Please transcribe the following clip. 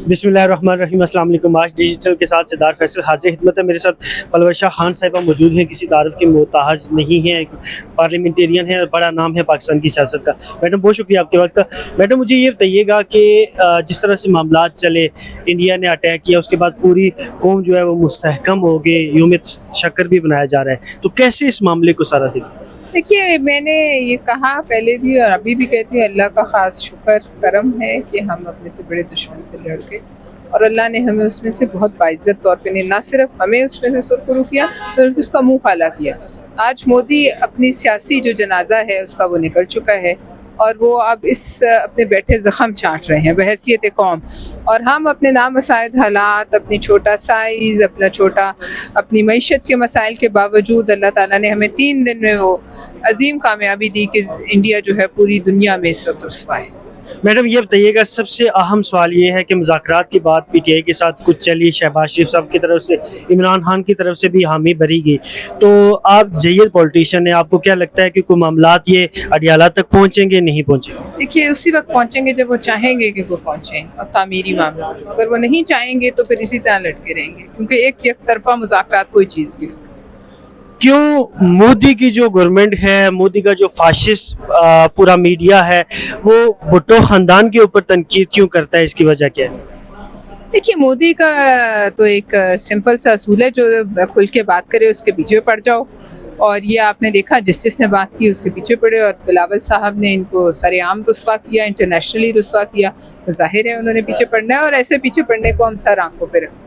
बिस्मिल्लाहिर्रहमानिर्रहीम। अस्सलाम वालेकुम। आज डिजिटल के साथ सिद्धार्थ फैसल हाजिर खिदमत है। मेरे साथ पलवशा खान साहिबा मौजूद हैं, किसी तारुफ की मोहताज नहीं है, पार्लियामेंटेरियन है और बड़ा नाम है पाकिस्तान की सियासत का। मैडम बहुत शुक्रिया आपके वक्त का। मैडम मुझे ये बताइएगा कि जिस तरह से मामलात चले, इंडिया ने अटैक किया, उसके बाद पूरी कौम जो है वो मुस्तहकम हो गए, यौम शक्कर भी बनाया जा रहा है, तो कैसे इस मामले को सारा देखिए? देखिए, मैंने ये कहा पहले भी और अभी भी कहती हूँ, अल्लाह का ख़ास शुक्र करम है कि हम अपने से बड़े दुश्मन से लड़ गए और अल्लाह ने हमें उसमें से बहुत बाइज़्ज़त तौर पे नहीं, ना सिर्फ हमें उसमें से सुरखरू किया तो उसका मुंह काला किया। आज मोदी अपनी सियासी जो जनाजा है उसका वो निकल चुका है और वो अब इस अपने बैठे ज़ख़म चाट रहे हैं बहैसियत कौम, और हम अपने नामसाइद हालात, अपनी छोटा साइज़, अपनी मईशत के मसाइल के बावजूद अल्लाह ताला ने हमें 3 दिन में वो अजीम कामयाबी दी कि इंडिया जो है पूरी दुनिया में इस वक्त रुस्वा है। मैडम ये बताइएगा, सबसे अहम सवाल ये है कि मुज़ाकरात की बात पीटीआई के साथ कुछ चली, शहबाज शरीफ साहब की तरफ से, इमरान खान की तरफ से भी हामी भरी गई, तो आप जय्यद पॉलिटिशियन हैं, आपको क्या लगता है कि कोई मामलात ये अडियाला तक पहुँचेंगे, नहीं पहुँचेंगे? देखिए, उसी वक्त पहुँचेंगे जब वो चाहेंगे कि वो पहुँचें और तामीरी मामला। अगर वो नहीं चाहेंगे तो फिर इसी तरह लटके रहेंगे, क्योंकि एक तरफा मुज़ाकरात कोई चीज़ नहीं। क्यों मोदी की जो गवर्नमेंट है, मोदी का जो फाशिस्ट पूरा मीडिया है, वो भुट्टो ख़ानदान के ऊपर तनकीद क्यों करता है, इसकी वजह क्या है? देखिए, मोदी का तो एक सिंपल सा असूल है, जो खुल के बात करे उसके पीछे पड़ जाओ, और ये आपने देखा जिसने बात की उसके पीछे पड़े, और बिलावल साहब ने इनको सरेआम रुस्वा किया, इंटरनेशनली रुस्वा किया, तो जाहिर है उन्होंने पीछे पड़ना है और ऐसे पीछे पड़ने को हम सर आंखों पे रखते हैं।